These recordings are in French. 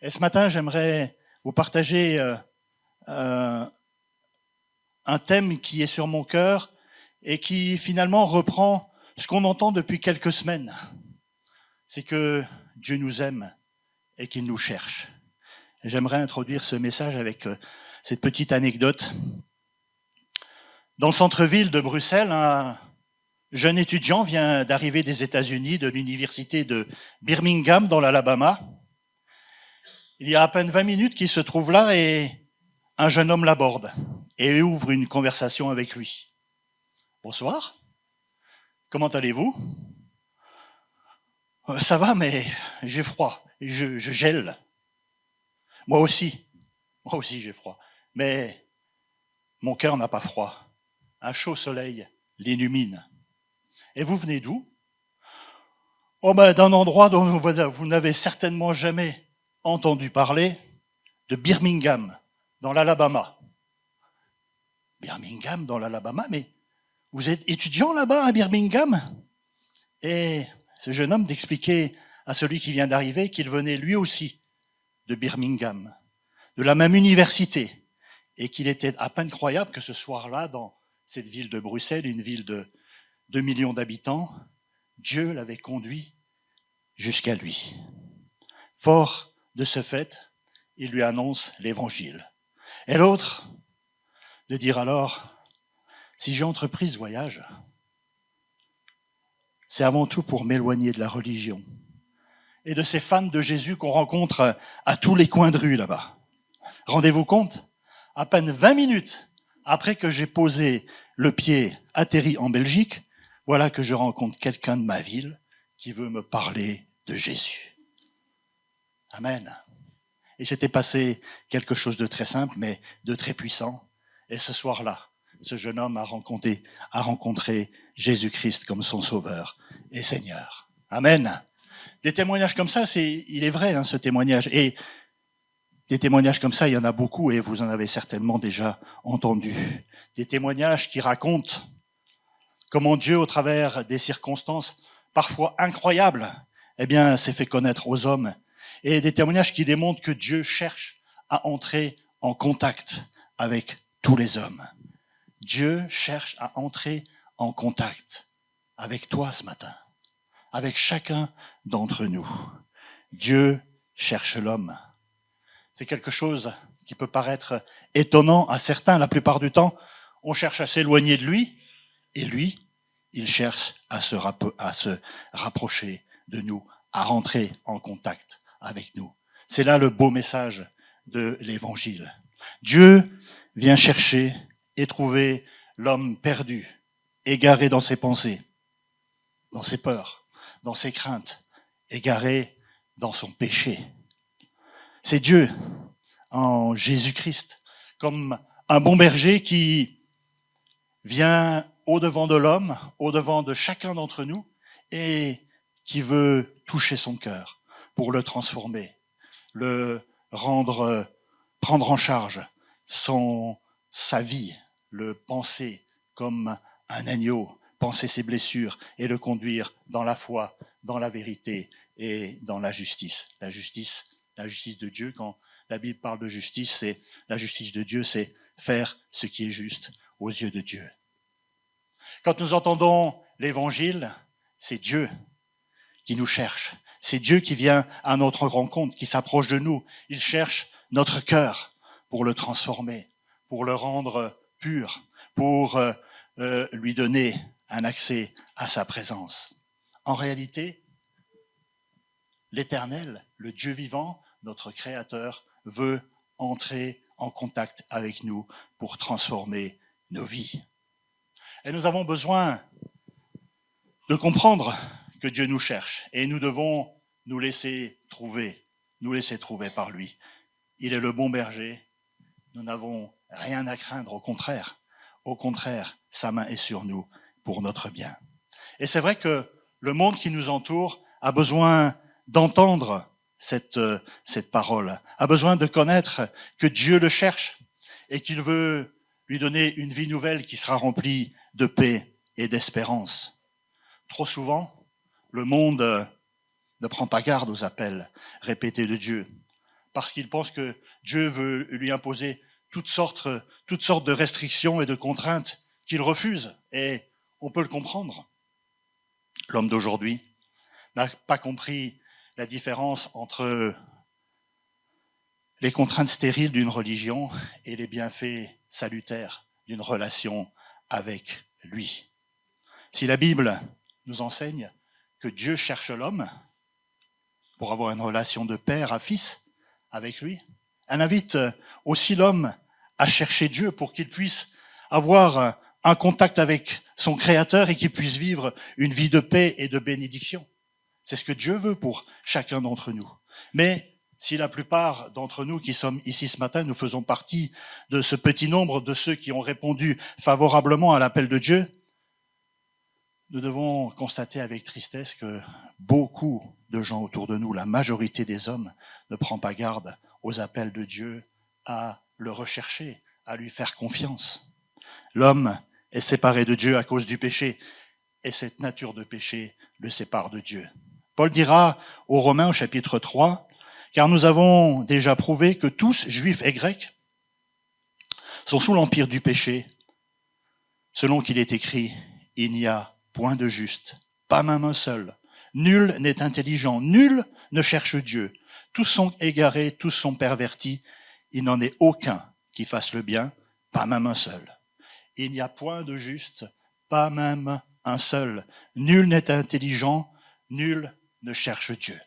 Et ce matin, j'aimerais vous partager un thème qui est sur mon cœur et qui finalement reprend ce qu'on entend depuis quelques semaines. C'est que Dieu nous aime et qu'il nous cherche. Et j'aimerais introduire ce message avec cette petite anecdote. Dans le centre-ville de Bruxelles, un jeune étudiant vient d'arriver des États-Unis, de l'université de Birmingham dans l'Alabama. Il y a à peine 20 minutes qu'il se trouve là et un jeune homme l'aborde et ouvre une conversation avec lui. Bonsoir, comment allez-vous? Ça va, mais j'ai froid, je gèle. Moi aussi j'ai froid, mais mon cœur n'a pas froid. Un chaud soleil l'illumine. Et vous venez d'où? Oh ben, d'un endroit dont vous n'avez certainement jamais entendu parler, de Birmingham, dans l'Alabama. Birmingham, dans l'Alabama, mais vous êtes étudiant là-bas à Birmingham? Et ce jeune homme d'expliquer à celui qui vient d'arriver qu'il venait lui aussi de Birmingham, de la même université, et qu'il était à peine croyable que ce soir-là, dans cette ville de Bruxelles, une ville de 2 millions d'habitants, Dieu l'avait conduit jusqu'à lui. Fort de ce fait, il lui annonce l'évangile. Et l'autre, de dire alors, si j'ai entrepris ce voyage, c'est avant tout pour m'éloigner de la religion et de ces fans de Jésus qu'on rencontre à tous les coins de rue là-bas. Rendez-vous compte, à peine 20 minutes après que j'ai posé le pied atterri en Belgique, voilà que je rencontre quelqu'un de ma ville qui veut me parler de Jésus. Amen. Et s'était passé quelque chose de très simple, mais de très puissant. Et ce soir-là, ce jeune homme a rencontré Jésus-Christ comme son sauveur et Seigneur. Amen. Des témoignages comme ça, il est vrai, ce témoignage. Et des témoignages comme ça, il y en a beaucoup et vous en avez certainement déjà entendu. Des témoignages qui racontent comment Dieu, au travers des circonstances parfois incroyables, s'est fait connaître aux hommes. Et des témoignages qui démontrent que Dieu cherche à entrer en contact avec tous les hommes. Dieu cherche à entrer en contact avec toi ce matin, avec chacun d'entre nous. Dieu cherche l'homme. C'est quelque chose qui peut paraître étonnant à certains. La plupart du temps, on cherche à s'éloigner de lui, et lui, il cherche à se rapprocher de nous, à rentrer en contact avec nous. C'est là le beau message de l'Évangile. Dieu vient chercher et trouver l'homme perdu, égaré dans ses pensées, dans ses peurs, dans ses craintes, égaré dans son péché. C'est Dieu, en Jésus-Christ, comme un bon berger qui vient au-devant de l'homme, au-devant de chacun d'entre nous, et qui veut toucher son cœur pour le transformer, le rendre, prendre en charge sa vie, le penser comme un agneau, penser ses blessures et le conduire dans la foi, dans la vérité et dans la justice. La justice de Dieu, quand la Bible parle de justice, c'est la justice de Dieu, c'est faire ce qui est juste aux yeux de Dieu. Quand nous entendons l'Évangile, c'est Dieu qui nous cherche. C'est Dieu qui vient à notre rencontre, qui s'approche de nous. Il cherche notre cœur pour le transformer, pour le rendre pur, pour lui donner un accès à sa présence. En réalité, l'Éternel, le Dieu vivant, notre Créateur, veut entrer en contact avec nous pour transformer nos vies. Et nous avons besoin de comprendre que Dieu nous cherche et nous devons nous laisser trouver par lui. Il est le bon berger. Nous n'avons rien à craindre, au contraire, sa main est sur nous pour notre bien. Et c'est vrai que le monde qui nous entoure a besoin d'entendre cette parole, a besoin de connaître que Dieu le cherche et qu'il veut lui donner une vie nouvelle qui sera remplie de paix et d'espérance. Trop souvent, le monde ne prend pas garde aux appels répétés de Dieu. parce qu'il pense que Dieu veut lui imposer toutes sortes de restrictions et de contraintes qu'il refuse. Et on peut le comprendre. L'homme d'aujourd'hui n'a pas compris la différence entre les contraintes stériles d'une religion et les bienfaits salutaires d'une relation avec lui. Si la Bible nous enseigne que Dieu cherche l'homme pour avoir une relation de père à fils avec lui, elle invite aussi l'homme à chercher Dieu pour qu'il puisse avoir un contact avec son Créateur et qu'il puisse vivre une vie de paix et de bénédiction. C'est ce que Dieu veut pour chacun d'entre nous. Mais si la plupart d'entre nous qui sommes ici ce matin, nous faisons partie de ce petit nombre de ceux qui ont répondu favorablement à l'appel de Dieu, nous devons constater avec tristesse que beaucoup de gens autour de nous, la majorité des hommes, ne prend pas garde aux appels de Dieu à le rechercher, à lui faire confiance. L'homme est séparé de Dieu à cause du péché, et cette nature de péché le sépare de Dieu. Paul dira aux Romains au chapitre 3, « Car nous avons déjà prouvé que tous, juifs et grecs, sont sous l'empire du péché, selon qu'il est écrit, il n'y a point de juste, pas même un seul. Nul n'est intelligent, nul ne cherche Dieu. Tous sont égarés, tous sont pervertis. Il n'en est aucun qui fasse le bien, pas même un seul. Il n'y a point de juste, pas même un seul. Nul n'est intelligent, nul ne cherche Dieu.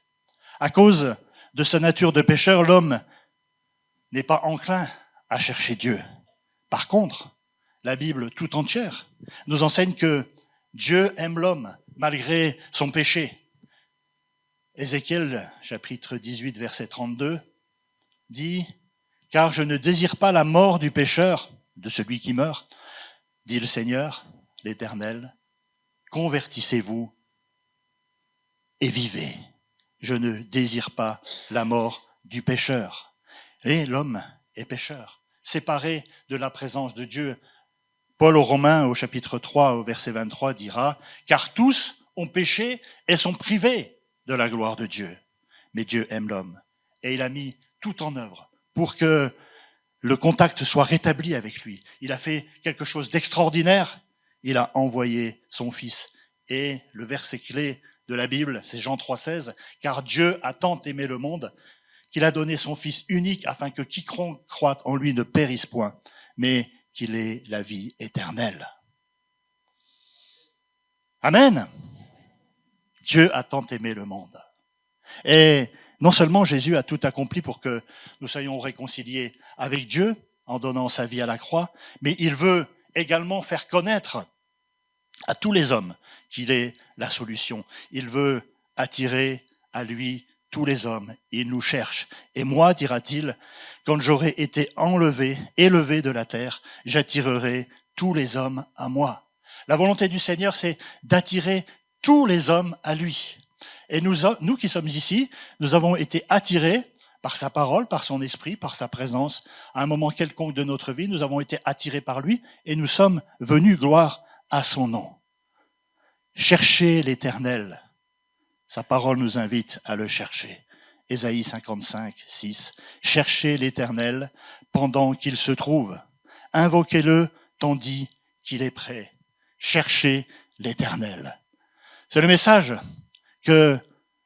À cause de sa nature de pécheur, l'homme n'est pas enclin à chercher Dieu. Par contre, la Bible tout entière nous enseigne que Dieu aime l'homme malgré son péché. Ézéchiel, chapitre 18, verset 32, dit « Car je ne désire pas la mort du pécheur, de celui qui meurt, dit le Seigneur, l'Éternel, convertissez-vous et vivez. Je ne désire pas la mort du pécheur. » Et l'homme est pécheur, séparé de la présence de Dieu. Paul aux Romains, au chapitre 3, au verset 23, dira « Car tous ont péché et sont privés de la gloire de Dieu. Mais Dieu aime l'homme et il a mis tout en œuvre pour que le contact soit rétabli avec lui. Il a fait quelque chose d'extraordinaire. Il a envoyé son Fils. Et le verset clé de la Bible, c'est Jean 3,16, « Car Dieu a tant aimé le monde qu'il a donné son Fils unique afin que quiconque croit en lui ne périsse point, mais qu'il ait la vie éternelle. » Amen. Dieu a tant aimé le monde. Et non seulement Jésus a tout accompli pour que nous soyons réconciliés avec Dieu en donnant sa vie à la croix, mais il veut également faire connaître à tous les hommes qu'il est la solution. Il veut attirer à lui tous les hommes. Il nous cherche. Et moi, dira-t-il, quand j'aurai été élevé de la terre, j'attirerai tous les hommes à moi. La volonté du Seigneur, c'est d'attirer tous les hommes à lui. Et nous qui sommes ici, nous avons été attirés par sa parole, par son esprit, par sa présence. À un moment quelconque de notre vie, nous avons été attirés par lui et nous sommes venus, gloire à son nom. Cherchez l'Éternel. Sa parole nous invite à le chercher. Ésaïe 55, 6. Cherchez l'Éternel pendant qu'il se trouve. Invoquez-le tandis qu'il est prêt. Cherchez l'Éternel. C'est le message que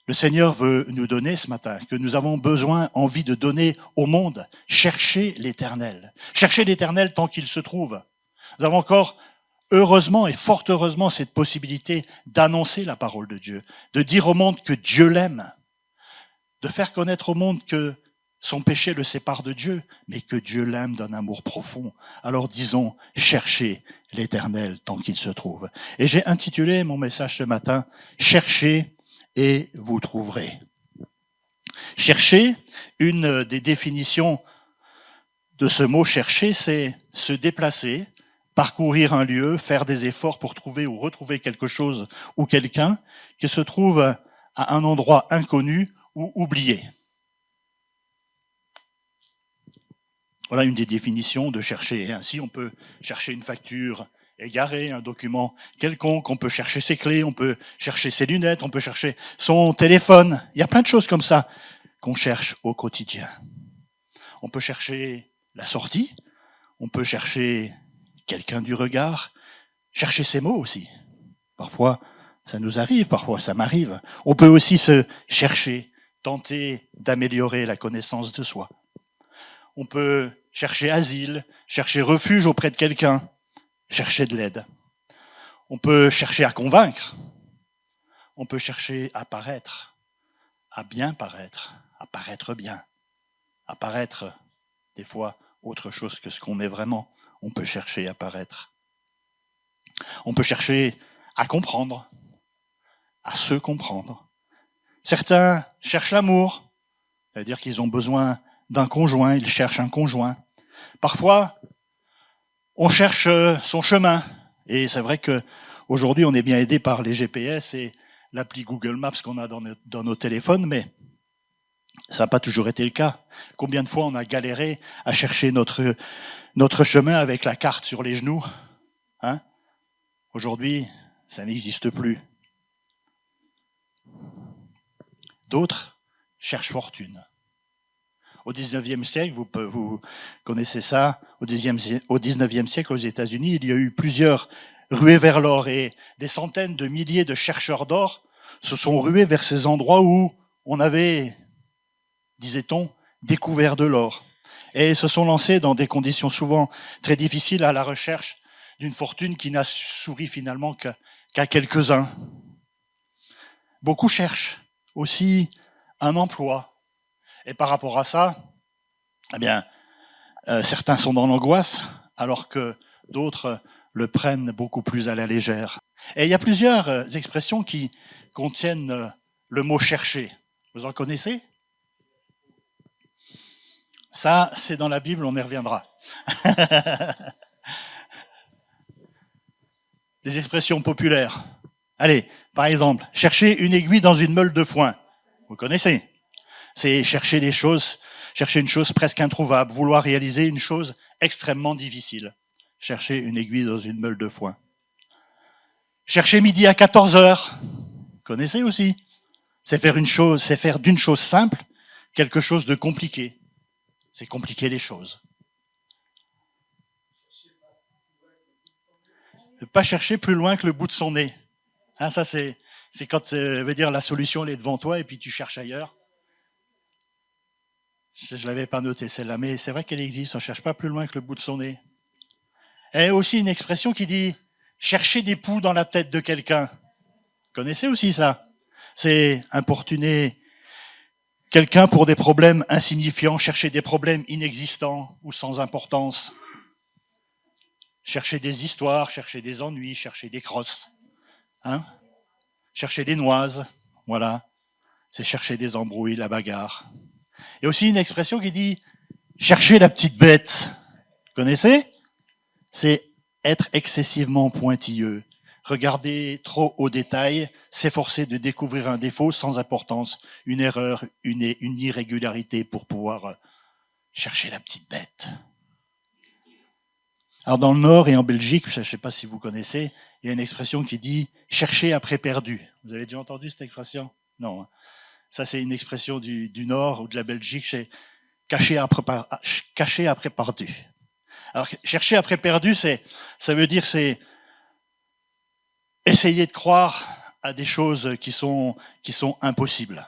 le Seigneur veut nous donner ce matin, que nous avons besoin, envie de donner au monde. Cherchez l'Éternel. Cherchez l'Éternel tant qu'il se trouve. Nous avons encore, heureusement et fort heureusement, cette possibilité d'annoncer la parole de Dieu, de dire au monde que Dieu l'aime, de faire connaître au monde que son péché le sépare de Dieu, mais que Dieu l'aime d'un amour profond. Alors disons, cherchez l'Éternel tant qu'il se trouve. Et j'ai intitulé mon message ce matin, « Cherchez et vous trouverez ». Chercher, une des définitions de ce mot « chercher », c'est se déplacer, parcourir un lieu, faire des efforts pour trouver ou retrouver quelque chose ou quelqu'un qui se trouve à un endroit inconnu ou oublié. Voilà une des définitions de chercher. Et ainsi, on peut chercher une facture égarée, un document quelconque, on peut chercher ses clés, on peut chercher ses lunettes, on peut chercher son téléphone. Il y a plein de choses comme ça qu'on cherche au quotidien. On peut chercher la sortie, on peut chercher quelqu'un du regard, chercher ses mots aussi. Parfois, ça nous arrive, parfois ça m'arrive. On peut aussi se chercher, tenter d'améliorer la connaissance de soi. On peut chercher asile, chercher refuge auprès de quelqu'un, chercher de l'aide. On peut chercher à convaincre. On peut chercher à paraître, à bien paraître, à paraître bien, à paraître des fois autre chose que ce qu'on est vraiment. On peut chercher à paraître. On peut chercher à comprendre, à se comprendre. Certains cherchent l'amour, c'est-à-dire qu'ils ont besoin d'un conjoint, ils cherchent un conjoint. Parfois, on cherche son chemin. Et c'est vrai qu'aujourd'hui, on est bien aidé par les GPS et l'appli Google Maps qu'on a dans nos téléphones, mais ça n'a pas toujours été le cas. Combien de fois on a galéré à chercher notre chemin avec la carte sur les genoux, hein? Aujourd'hui, ça n'existe plus. D'autres cherchent fortune. Au XIXe siècle, vous connaissez ça, au XIXe siècle, aux États-Unis, il y a eu plusieurs ruées vers l'or et des centaines de milliers de chercheurs d'or se sont rués vers ces endroits où on avait, disait-on, découvert de l'or. Et se sont lancés dans des conditions souvent très difficiles à la recherche d'une fortune qui n'a souri finalement qu'à quelques-uns. Beaucoup cherchent aussi un emploi. Et par rapport à ça, eh bien, certains sont dans l'angoisse, alors que d'autres le prennent beaucoup plus à la légère. Et il y a plusieurs expressions qui contiennent le mot chercher. Vous en connaissez? Ça, c'est dans la Bible, on y reviendra. Des expressions populaires. Allez, par exemple, chercher une aiguille dans une meule de foin. Vous connaissez? C'est chercher des choses, chercher une chose presque introuvable, vouloir réaliser une chose extrêmement difficile. Chercher une aiguille dans une meule de foin. Chercher midi à 14 heures. Vous connaissez aussi? C'est faire d'une chose simple quelque chose de compliqué. C'est compliquer les choses. Ne pas chercher plus loin que le bout de son nez. Hein, ça, c'est quand veut dire la solution elle est devant toi et puis tu cherches ailleurs. Je ne l'avais pas noté celle-là, mais c'est vrai qu'elle existe. On ne cherche pas plus loin que le bout de son nez. Et aussi une expression qui dit chercher des poux dans la tête de quelqu'un. Vous connaissez aussi ça? C'est importuner quelqu'un pour des problèmes insignifiants, chercher des problèmes inexistants ou sans importance. Chercher des histoires, chercher des ennuis, chercher des crosses. Hein? Chercher des noises, voilà. C'est chercher des embrouilles, la bagarre. Et aussi une expression qui dit chercher la petite bête. Vous connaissez? C'est être excessivement pointilleux, regarder trop au détail, s'efforcer de découvrir un défaut sans importance, une erreur, une irrégularité pour pouvoir chercher la petite bête. Alors dans le Nord et en Belgique, je ne sais pas si vous connaissez, il y a une expression qui dit « chercher après perdu ». Vous avez déjà entendu cette expression? Non. Ça, c'est une expression du Nord ou de la Belgique, c'est « cacher après perdu ». Alors, chercher après perdu, ça veut dire c'est essayer de croire à des choses qui sont impossibles.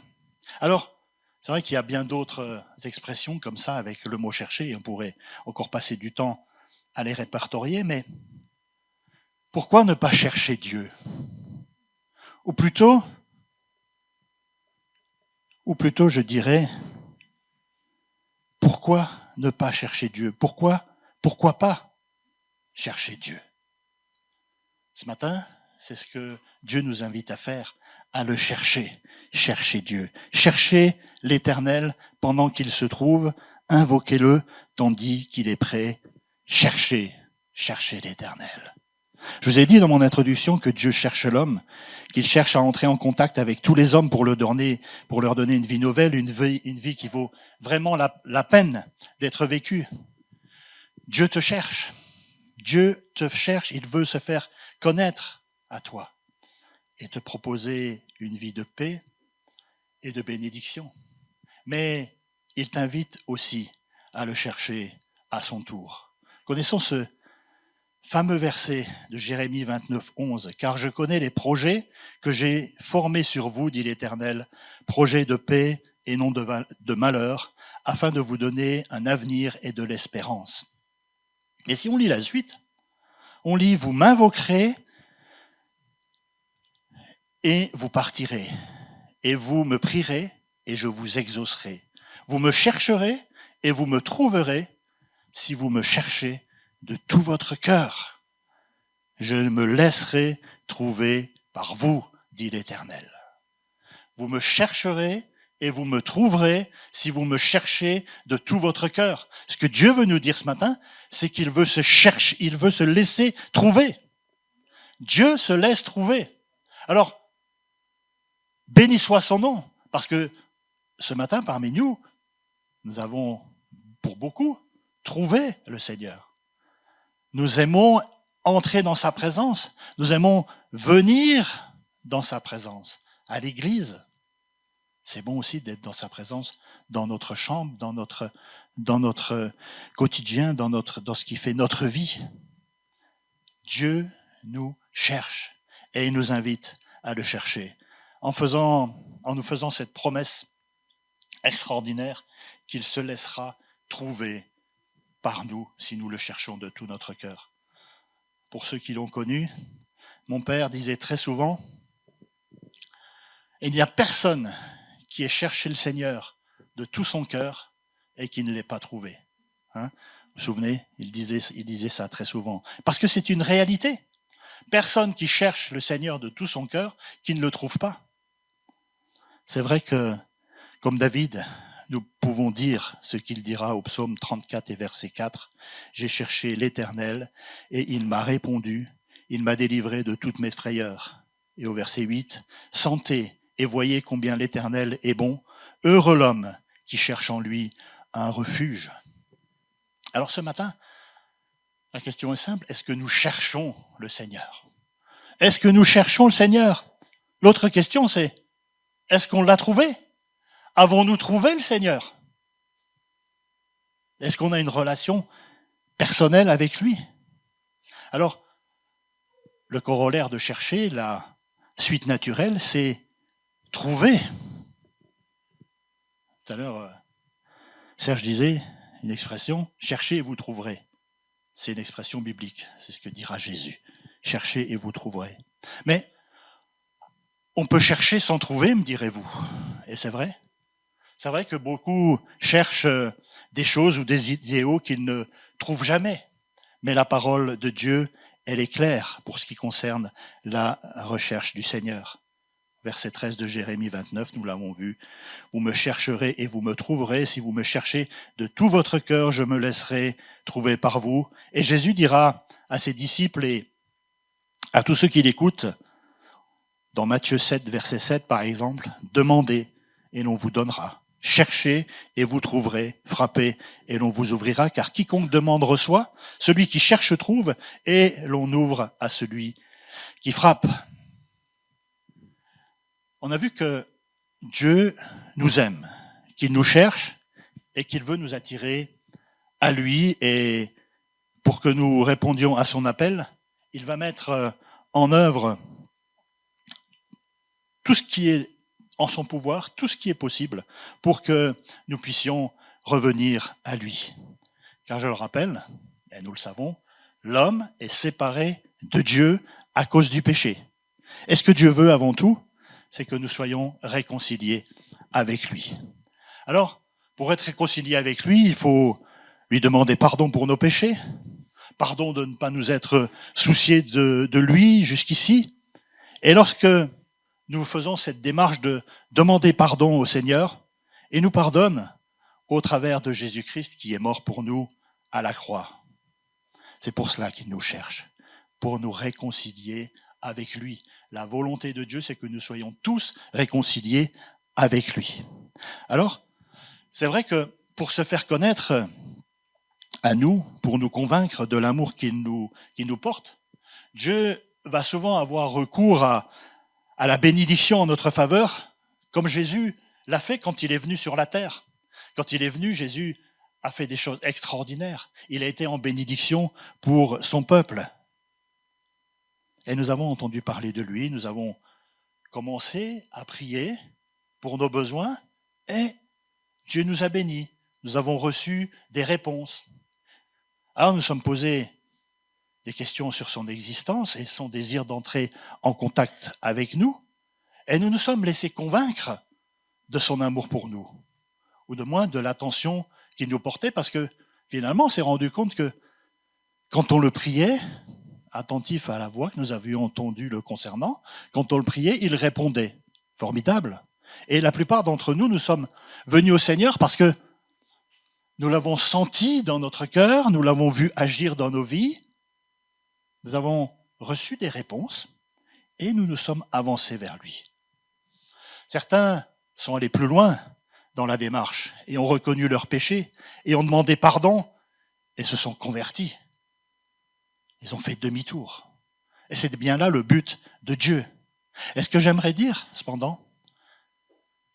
Alors, c'est vrai qu'il y a bien d'autres expressions comme ça avec le mot chercher, on pourrait encore passer du temps à les répertorier, mais pourquoi ne pas chercher Dieu? Ou plutôt, je dirais, pourquoi ne pas chercher Dieu? Pourquoi pas chercher Dieu? Ce matin, c'est ce que Dieu nous invite à faire, à le chercher. Chercher Dieu. Chercher l'Éternel pendant qu'il se trouve. Invoquez-le tandis qu'il est prêt. Cherchez l'Éternel. Je vous ai dit dans mon introduction que Dieu cherche l'homme, qu'il cherche à entrer en contact avec tous les hommes pour leur donner une vie nouvelle, une vie qui vaut vraiment la peine d'être vécue. Dieu te cherche. Dieu te cherche, il veut se faire connaître à toi et te proposer une vie de paix et de bénédiction. mais il t'invite aussi à le chercher à son tour. Connaissons ce fameux verset de Jérémie 29, 11. « Car je connais les projets que j'ai formés sur vous, dit l'Éternel, projets de paix et non de malheur, afin de vous donner un avenir et de l'espérance. » Et si on lit la suite, on lit « Vous m'invoquerez et vous partirez, et vous me prierez et je vous exaucerai. Vous me chercherez et vous me trouverez si vous me cherchez de tout votre cœur. Je me laisserai trouver par vous, dit l'Éternel. Vous me chercherez et vous me trouverez si vous me cherchez de tout votre cœur. » Ce que Dieu veut nous dire ce matin, c'est qu'il veut se chercher, il veut se laisser trouver. Dieu se laisse trouver. Alors, béni soit son nom, parce que ce matin, parmi nous, nous avons, pour beaucoup, trouvé le Seigneur. Nous aimons entrer dans sa présence. Nous aimons venir dans sa présence. À l'église, c'est bon aussi d'être dans sa présence, dans notre chambre, dans notre quotidien, dans ce qui fait notre vie. Dieu nous cherche et il nous invite à le chercher en nous faisant cette promesse extraordinaire qu'il se laissera trouver par nous si nous le cherchons de tout notre cœur. Pour ceux qui l'ont connu, mon père disait très souvent, il n'y a personne qui ait cherché le Seigneur de tout son cœur et qui ne l'ait pas trouvé. Hein? Vous vous souvenez, il disait ça très souvent. Parce que c'est une réalité. Personne qui cherche le Seigneur de tout son cœur qui ne le trouve pas. C'est vrai que, comme David, nous pouvons dire ce qu'il dira au psaume 34 et verset 4. « J'ai cherché l'Éternel et il m'a répondu, il m'a délivré de toutes mes frayeurs. » Et au verset 8, « Sentez et voyez combien l'Éternel est bon, heureux l'homme qui cherche en lui un refuge. » Alors ce matin, la question est simple, est-ce que nous cherchons le Seigneur? Est-ce que nous cherchons le Seigneur? L'autre question c'est, est-ce qu'on l'a trouvé? Avons-nous trouvé le Seigneur? Est-ce qu'on a une relation personnelle avec lui? Alors, le corollaire de chercher, la suite naturelle, c'est trouver. Tout à l'heure, Serge disait une expression, cherchez et vous trouverez. C'est une expression biblique, c'est ce que dira Jésus. Cherchez et vous trouverez. Mais on peut chercher sans trouver, me direz-vous. Et c'est vrai. C'est vrai que beaucoup cherchent des choses ou des idéaux qu'ils ne trouvent jamais. Mais la parole de Dieu, elle est claire pour ce qui concerne la recherche du Seigneur. Verset 13 de Jérémie 29, nous l'avons vu. « Vous me chercherez et vous me trouverez. Si vous me cherchez de tout votre cœur, je me laisserai trouver par vous. » Et Jésus dira à ses disciples et à tous ceux qui l'écoutent, dans Matthieu 7, verset 7 par exemple, « Demandez et l'on vous donnera. Cherchez et vous trouverez. Frappez et l'on vous ouvrira. Car quiconque demande reçoit. Celui qui cherche trouve et l'on ouvre à celui qui frappe. » On a vu que Dieu nous aime, qu'il nous cherche et qu'il veut nous attirer à lui. Et pour que nous répondions à son appel, il va mettre en œuvre tout ce qui est en son pouvoir, tout ce qui est possible pour que nous puissions revenir à lui. Car je le rappelle, et nous le savons, l'homme est séparé de Dieu à cause du péché. Et ce que Dieu veut avant tout, c'est que nous soyons réconciliés avec lui. Alors, pour être réconciliés avec lui, il faut lui demander pardon pour nos péchés, pardon de ne pas nous être souciés de lui jusqu'ici. Et lorsque nous faisons cette démarche de demander pardon au Seigneur, il nous pardonne au travers de Jésus-Christ qui est mort pour nous à la croix. C'est pour cela qu'il nous cherche, pour nous réconcilier avec lui. La volonté de Dieu, c'est que nous soyons tous réconciliés avec lui. Alors, c'est vrai que pour se faire connaître à nous, pour nous convaincre de l'amour qu'il nous porte, Dieu va souvent avoir recours à la bénédiction en notre faveur, comme Jésus l'a fait quand il est venu sur la terre. Quand il est venu, Jésus a fait des choses extraordinaires. Il a été en bénédiction pour son peuple. Et nous avons entendu parler de lui, nous avons commencé à prier pour nos besoins et Dieu nous a bénis. Nous avons reçu des réponses. Alors nous sommes posés des questions sur son existence et son désir d'entrer en contact avec nous. Et nous nous sommes laissés convaincre de son amour pour nous, ou de moins de l'attention qu'il nous portait, parce que finalement on s'est rendu compte que quand on le priait, attentif à la voix que nous avions entendue le concernant, quand on le priait, il répondait. Formidable. Et la plupart d'entre nous, nous sommes venus au Seigneur parce que nous l'avons senti dans notre cœur, nous l'avons vu agir dans nos vies, nous avons reçu des réponses et nous nous sommes avancés vers lui. Certains sont allés plus loin dans la démarche et ont reconnu leurs péchés et ont demandé pardon et se sont convertis. Ils ont fait demi-tour. Et c'est bien là le but de Dieu. Et ce que j'aimerais dire, cependant,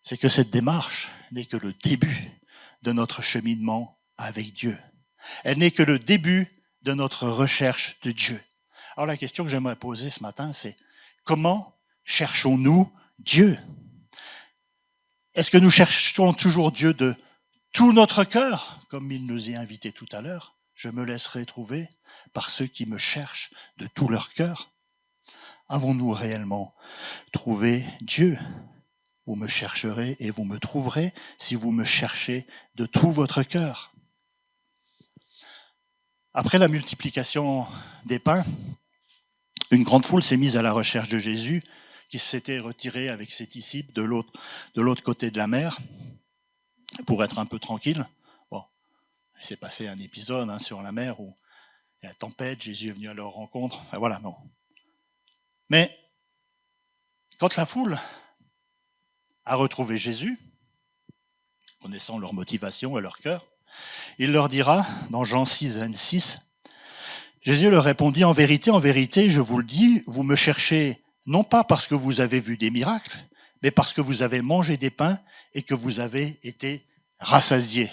c'est que cette démarche n'est que le début de notre cheminement avec Dieu. Elle n'est que le début de notre recherche de Dieu. Alors la question que j'aimerais poser ce matin, c'est comment cherchons-nous Dieu ? Est-ce que nous cherchons toujours Dieu de tout notre cœur, comme il nous y a invités tout à l'heure ? Je me laisserai trouver par ceux qui me cherchent de tout leur cœur. Avons-nous réellement trouvé Dieu ? Vous me chercherez et vous me trouverez si vous me cherchez de tout votre cœur. Après la multiplication des pains, une grande foule s'est mise à la recherche de Jésus, qui s'était retiré avec ses disciples de l'autre côté de la mer, pour être un peu tranquille. Bon, il s'est passé un épisode sur la mer où il y a la tempête, Jésus est venu à leur rencontre. Enfin, voilà, non. Mais quand la foule a retrouvé Jésus, connaissant leur motivation et leur cœur, il leur dira, dans Jean 6, 26, Jésus leur répondit, en vérité, je vous le dis, vous me cherchez non pas parce que vous avez vu des miracles, mais parce que vous avez mangé des pains et que vous avez été rassasiés.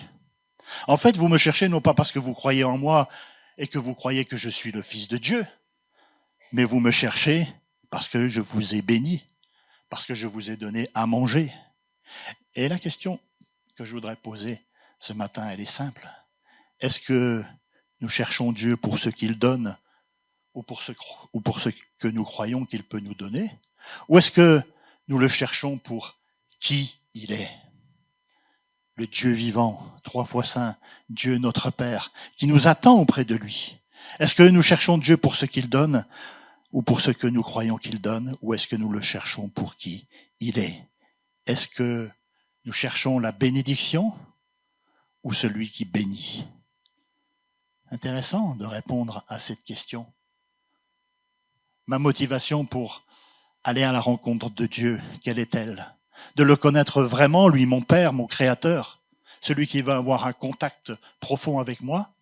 En fait, vous me cherchez non pas parce que vous croyez en moi et que vous croyez que je suis le Fils de Dieu, mais vous me cherchez parce que je vous ai béni, parce que je vous ai donné à manger. Et la question que je voudrais poser ce matin, elle est simple. Est-ce que nous cherchons Dieu pour ce qu'il donne ou pour ce que nous croyons qu'il peut nous donner? Ou est-ce que nous le cherchons pour qui il est? Le Dieu vivant, 3 fois saint, Dieu notre Père, qui nous attend auprès de lui. Est-ce que nous cherchons Dieu pour ce qu'il donne ou pour ce que nous croyons qu'il donne? Ou est-ce que nous le cherchons pour qui il est? Est-ce que nous cherchons la bénédiction ou celui qui bénit? Intéressant de répondre à cette question. Ma motivation pour aller à la rencontre de Dieu, quelle est-elle? De le connaître vraiment, lui, mon Père, mon Créateur, celui qui va avoir un contact profond avec moi?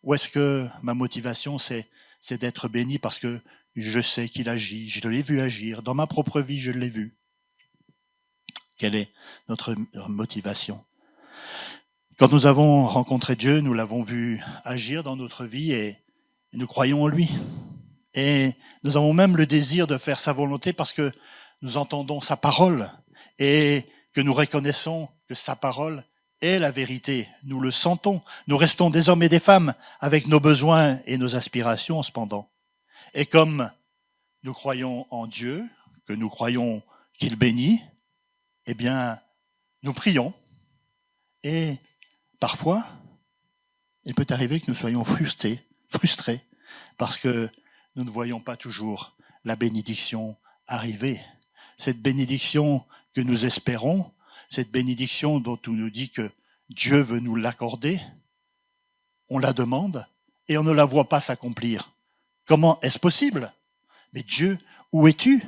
Ou est-ce que ma motivation, c'est d'être béni parce que je sais qu'il agit, je l'ai vu agir, dans ma propre vie, je l'ai vu? Quelle est notre motivation? Quand nous avons rencontré Dieu, nous l'avons vu agir dans notre vie et nous croyons en lui. Et nous avons même le désir de faire sa volonté parce que nous entendons sa parole et que nous reconnaissons que sa parole est la vérité. Nous le sentons. Nous restons des hommes et des femmes avec nos besoins et nos aspirations cependant. Et comme nous croyons en Dieu, que nous croyons qu'il bénit, eh bien, nous prions. Et parfois, il peut arriver que nous soyons frustrés parce que nous ne voyons pas toujours la bénédiction arriver. Cette bénédiction que nous espérons, cette bénédiction dont on nous dit que Dieu veut nous l'accorder, on la demande et on ne la voit pas s'accomplir. Comment est-ce possible? Mais Dieu, où es-tu?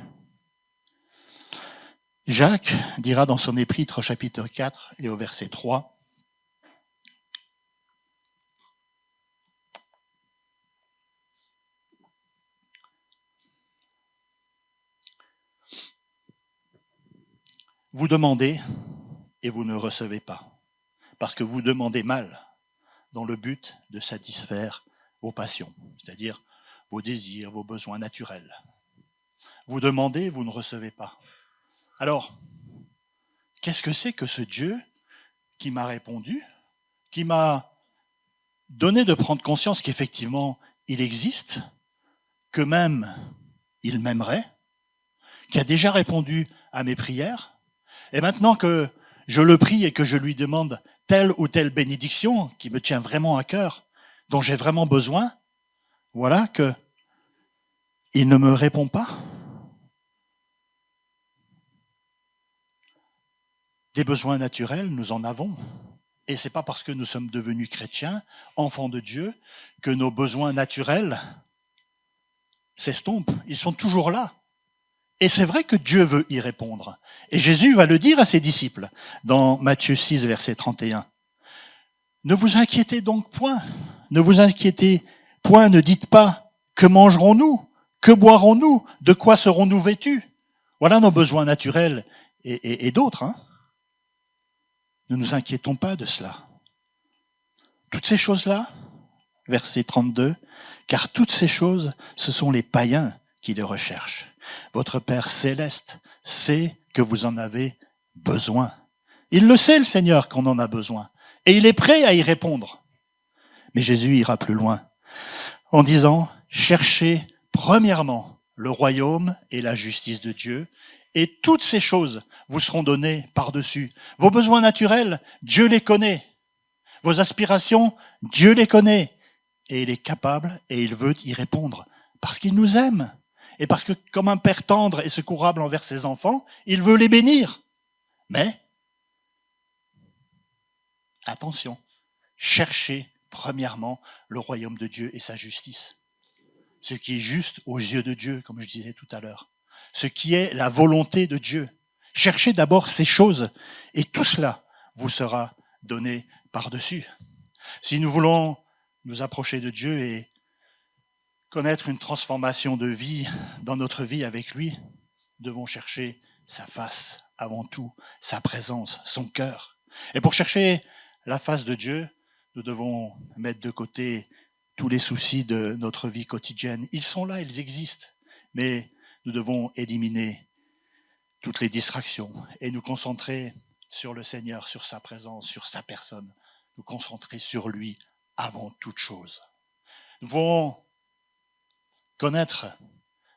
Jacques dira dans son épître au chapitre 4 et au verset 3, vous demandez et vous ne recevez pas, parce que vous demandez mal dans le but de satisfaire vos passions, c'est-à-dire vos désirs, vos besoins naturels. Vous demandez, vous ne recevez pas. Alors, qu'est-ce que c'est que ce Dieu qui m'a répondu, qui m'a donné de prendre conscience qu'effectivement, il existe, que même il m'aimerait, qui a déjà répondu à mes prières, et maintenant que je le prie et que je lui demande telle ou telle bénédiction qui me tient vraiment à cœur, dont j'ai vraiment besoin, voilà que il ne me répond pas. Des besoins naturels, nous en avons. Et c'est pas parce que nous sommes devenus chrétiens, enfants de Dieu, que nos besoins naturels s'estompent. Ils sont toujours là. Et c'est vrai que Dieu veut y répondre. Et Jésus va le dire à ses disciples dans Matthieu 6, verset 31. Ne vous inquiétez donc point. Ne vous inquiétez point, ne dites pas que mangerons-nous, que boirons-nous, de quoi serons-nous vêtus. Voilà nos besoins naturels et d'autres. Hein. Ne nous inquiétons pas de cela. Toutes ces choses-là, verset 32, car toutes ces choses, ce sont les païens qui les recherchent. Votre Père céleste sait que vous en avez besoin. Il le sait, le Seigneur, qu'on en a besoin. Et il est prêt à y répondre. Mais Jésus ira plus loin en disant, cherchez premièrement le royaume et la justice de Dieu, et toutes ces choses vous seront données par-dessus. Vos besoins naturels, Dieu les connaît. Vos aspirations, Dieu les connaît. Et il est capable et il veut y répondre. Parce qu'il nous aime. Et parce que, comme un père tendre et secourable envers ses enfants, il veut les bénir. Mais, attention, cherchez premièrement le royaume de Dieu et sa justice. Ce qui est juste aux yeux de Dieu, comme je disais tout à l'heure. Ce qui est la volonté de Dieu. Cherchez d'abord ces choses et tout cela vous sera donné par-dessus. Si nous voulons nous approcher de Dieu et connaître une transformation de vie dans notre vie avec lui, nous devons chercher sa face avant tout, sa présence, son cœur. Et pour chercher la face de Dieu, nous devons mettre de côté tous les soucis de notre vie quotidienne. Ils sont là, ils existent, mais nous devons éliminer toutes les distractions et nous concentrer sur le Seigneur, sur sa présence, sur sa personne, nous concentrer sur lui avant toute chose. Nous devons connaître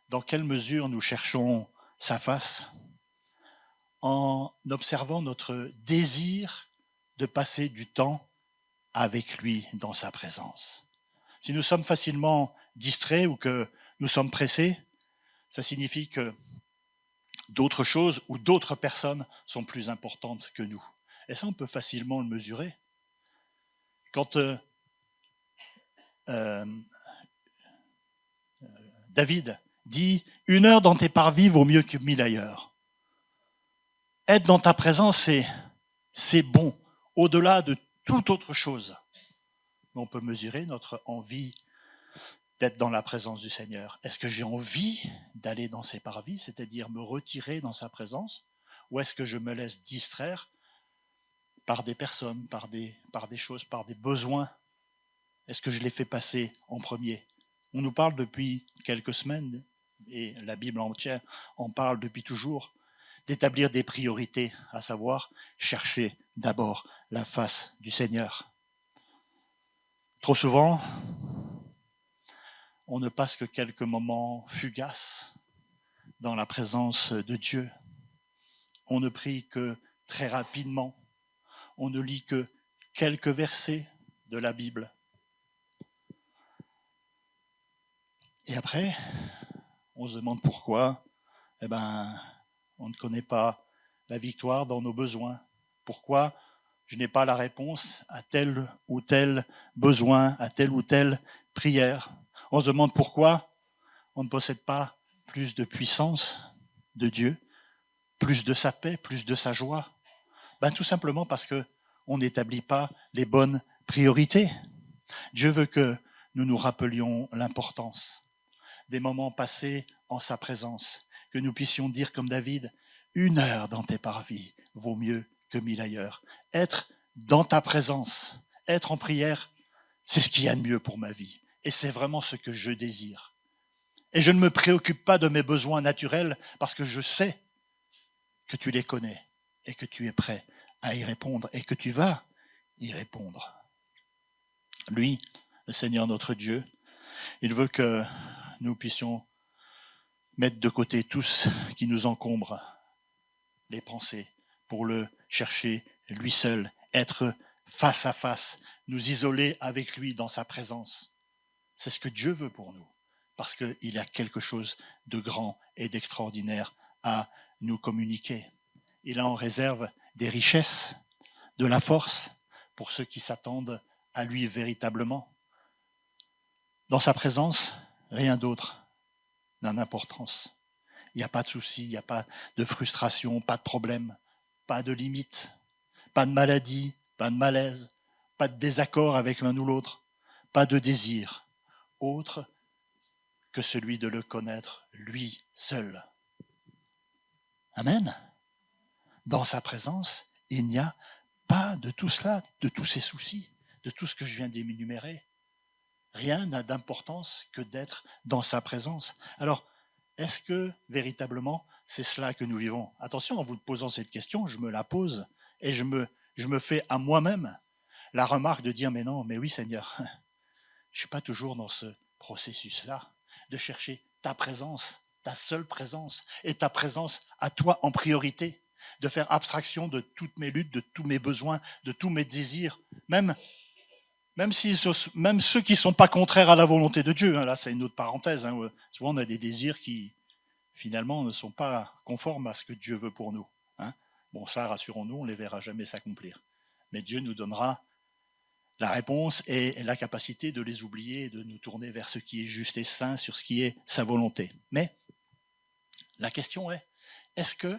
dans quelle mesure nous cherchons sa face en observant notre désir de passer du temps avec lui dans sa présence. Si nous sommes facilement distraits ou que nous sommes pressés, ça signifie que d'autres choses ou d'autres personnes sont plus importantes que nous. Et ça, on peut facilement le mesurer. Quand David dit « 1 heure dans tes parvis vaut mieux que 1000 ailleurs ». Être dans ta présence, c'est bon, au-delà de toute autre chose. On peut mesurer notre envie d'être dans la présence du Seigneur. Est-ce que j'ai envie d'aller dans ses parvis, c'est-à-dire me retirer dans sa présence, ou est-ce que je me laisse distraire par des personnes, par des choses, par des besoins? Est-ce que je les fais passer en premier? On nous parle depuis quelques semaines, et la Bible entière en parle depuis toujours, d'établir des priorités, à savoir chercher d'abord la face du Seigneur. Trop souvent, on ne passe que quelques moments fugaces dans la présence de Dieu. On ne prie que très rapidement. On ne lit que quelques versets de la Bible. Et après, on se demande pourquoi. Eh ben, on ne connaît pas la victoire dans nos besoins. Pourquoi je n'ai pas la réponse à tel ou tel besoin, à telle ou telle prière. On se demande pourquoi on ne possède pas plus de puissance de Dieu, plus de sa paix, plus de sa joie. Tout simplement parce qu'on n'établit pas les bonnes priorités. Dieu veut que nous nous rappelions l'importance des moments passés en sa présence, que nous puissions dire comme David, 1 heure dans tes parvis vaut mieux que 1000 ailleurs. Être dans ta présence, être en prière, c'est ce qu'il y a de mieux pour ma vie. Et c'est vraiment ce que je désire. Et je ne me préoccupe pas de mes besoins naturels parce que je sais que tu les connais et que tu es prêt à y répondre et que tu vas y répondre. Lui, le Seigneur notre Dieu, il veut que nous puissions mettre de côté tout ce qui nous encombre, les pensées, pour le chercher lui seul, être face à face, nous isoler avec lui dans sa présence. C'est ce que Dieu veut pour nous, parce qu'il a quelque chose de grand et d'extraordinaire à nous communiquer. Il a en réserve des richesses, de la force pour ceux qui s'attendent à lui véritablement. Dans sa présence, rien d'autre n'a d'importance. Il n'y a pas de souci, il n'y a pas de frustration, pas de problème, pas de limite, pas de maladie, pas de malaise, pas de désaccord avec l'un ou l'autre, pas de désir autre que celui de le connaître lui seul. Amen. Dans sa présence, il n'y a pas de tout cela, de tous ces soucis, de tout ce que je viens d'énumérer. Rien n'a d'importance que d'être dans sa présence. Alors, est-ce que véritablement c'est cela que nous vivons? Attention, en vous posant cette question, je me la pose et je me fais à moi-même la remarque de dire mais non, mais oui Seigneur, je ne suis pas toujours dans ce processus-là, de chercher ta présence, ta seule présence, et ta présence à toi en priorité, de faire abstraction de toutes mes luttes, de tous mes besoins, de tous mes désirs, même ceux qui ne sont pas contraires à la volonté de Dieu. Là, c'est une autre parenthèse. Souvent, on a des désirs qui, finalement, ne sont pas conformes à ce que Dieu veut pour nous. Bon, ça, rassurons-nous, on ne les verra jamais s'accomplir. Mais Dieu nous donnera la réponse et la capacité de les oublier et de nous tourner vers ce qui est juste et saint, sur ce qui est sa volonté. Mais la question est, est-ce que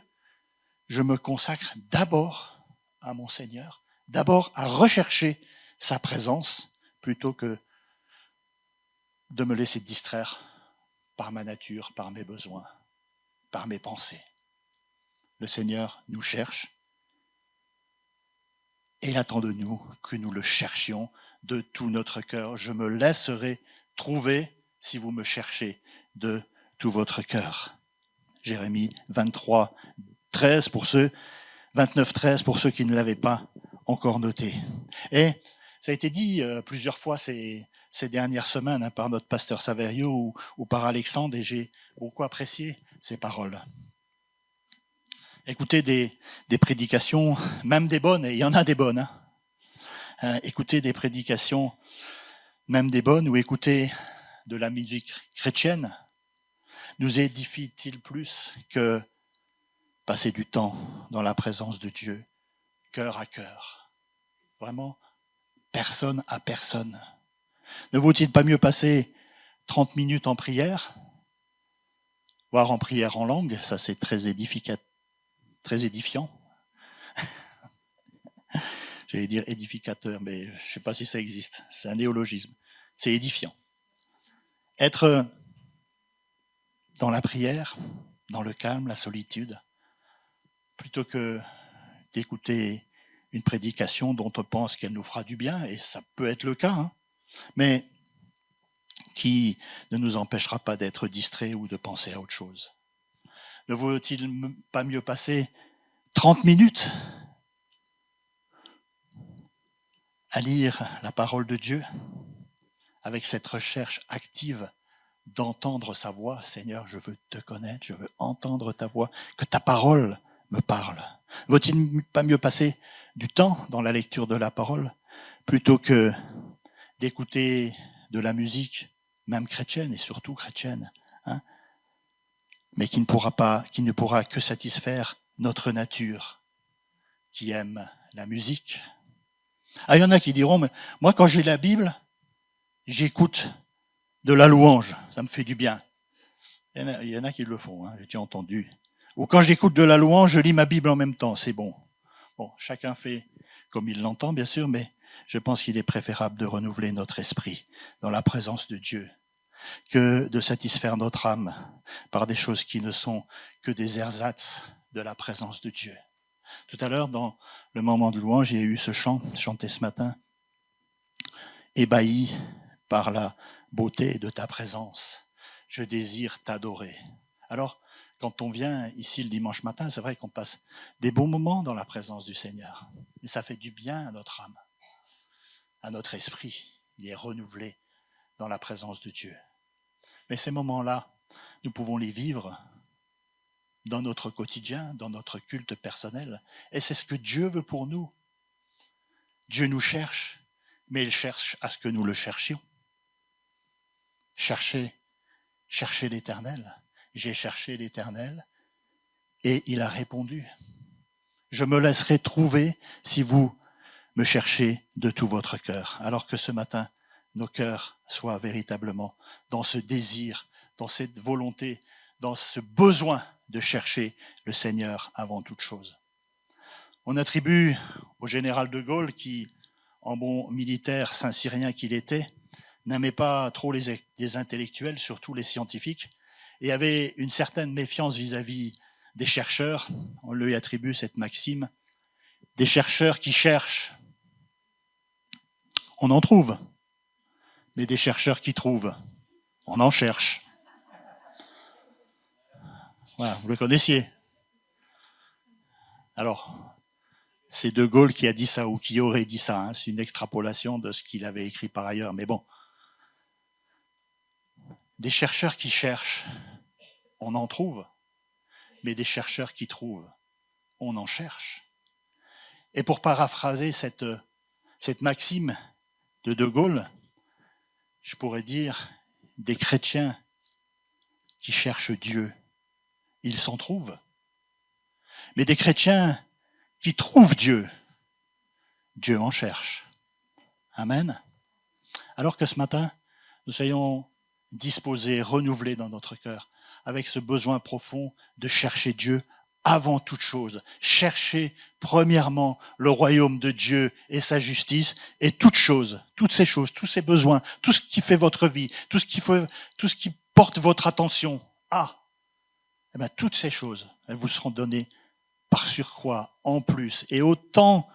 je me consacre d'abord à mon Seigneur, d'abord à rechercher sa présence, plutôt que de me laisser distraire par ma nature, par mes besoins, par mes pensées. Le Seigneur nous cherche et il attend de nous que nous le cherchions de tout notre cœur. Je me laisserai trouver si vous me cherchez de tout votre cœur. Jérémie 23, 13 pour ceux, 29, 13 pour ceux qui ne l'avaient pas encore noté. Et ça a été dit plusieurs fois ces dernières semaines par notre pasteur Saverio ou par Alexandre, et j'ai beaucoup apprécié ces paroles. Écoutez des prédications, même des bonnes, et il y en a des bonnes. Écoutez des prédications, même des bonnes, ou écoutez de la musique chrétienne, nous édifie-t-il plus que passer du temps dans la présence de Dieu, cœur à cœur, vraiment personne à personne. Ne vaut-il pas mieux passer 30 minutes en prière, voire en prière en langue, ça c'est très édifiant. J'allais dire édificateur, mais je ne sais pas si ça existe, c'est un néologisme, c'est édifiant. Être dans la prière, dans le calme, la solitude, plutôt que d'écouter une prédication dont on pense qu'elle nous fera du bien, et ça peut être le cas, mais qui ne nous empêchera pas d'être distraits ou de penser à autre chose. Ne vaut-il pas mieux passer 30 minutes à lire la parole de Dieu avec cette recherche active d'entendre sa voix? Seigneur, je veux te connaître, je veux entendre ta voix, que ta parole me parle. Vaut-il pas mieux passer du temps dans la lecture de la parole plutôt que d'écouter de la musique, même chrétienne et surtout chrétienne, mais qui ne pourra que satisfaire notre nature qui aime la musique? Il y en a qui diront, mais moi quand j'ai la Bible, j'écoute de la louange, ça me fait du bien. Il y en a qui le font, j'ai déjà entendu. Ou quand j'écoute de la louange, je lis ma Bible en même temps, c'est bon. Bon, chacun fait comme il l'entend, bien sûr, mais je pense qu'il est préférable de renouveler notre esprit dans la présence de Dieu que de satisfaire notre âme par des choses qui ne sont que des ersatz de la présence de Dieu. Tout à l'heure, dans le moment de louange, il y a eu ce chant, chanté ce matin, ébahi par la beauté de ta présence. Je désire t'adorer. Alors, quand on vient ici le dimanche matin, c'est vrai qu'on passe des bons moments dans la présence du Seigneur. Et ça fait du bien à notre âme, à notre esprit. Il est renouvelé dans la présence de Dieu. Mais ces moments-là, nous pouvons les vivre dans notre quotidien, dans notre culte personnel. Et c'est ce que Dieu veut pour nous. Dieu nous cherche, mais il cherche à ce que nous le cherchions. Cherchez l'Éternel. J'ai cherché l'Éternel et il a répondu. Je me laisserai trouver si vous me cherchez de tout votre cœur. Alors que ce matin, nos cœurs soient véritablement dans ce désir, dans cette volonté, dans ce besoin de chercher le Seigneur avant toute chose. On attribue au général de Gaulle, qui, en bon militaire saint-cyrien qu'il était, n'aimait pas trop les intellectuels, surtout les scientifiques, et avait une certaine méfiance vis-à-vis des chercheurs. On lui attribue cette maxime. Des chercheurs qui cherchent, on en trouve. Mais des chercheurs qui trouvent, on en cherche. Voilà, vous le connaissiez. Alors, c'est De Gaulle qui a dit ça, ou qui aurait dit ça. Hein. C'est une extrapolation de ce qu'il avait écrit par ailleurs. Mais bon, des chercheurs qui cherchent, on en trouve. Mais des chercheurs qui trouvent, on en cherche. Et pour paraphraser cette maxime de Gaulle, je pourrais dire des chrétiens qui cherchent Dieu, ils s'en trouvent. Mais des chrétiens qui trouvent Dieu, Dieu en cherche. Amen. Alors que ce matin, nous soyons disposés, renouvelés dans notre cœur, avec ce besoin profond de chercher Dieu avant toute chose. Cherchez premièrement le royaume de Dieu et sa justice, et toutes ces choses, tous ces besoins, tout ce qui fait votre vie, tout ce qui porte votre attention, toutes ces choses, elles vous seront données par surcroît, en plus, et autant,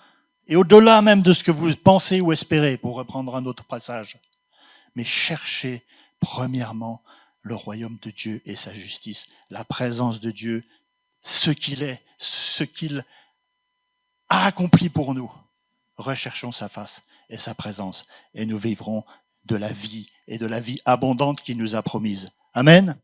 et au-delà même de ce que vous pensez ou espérez, pour reprendre un autre passage. Mais cherchez premièrement le royaume de Dieu et sa justice, la présence de Dieu, ce qu'il est, ce qu'il a accompli pour nous. Recherchons sa face et sa présence, et nous vivrons de la vie et de la vie abondante qu'il nous a promise. Amen.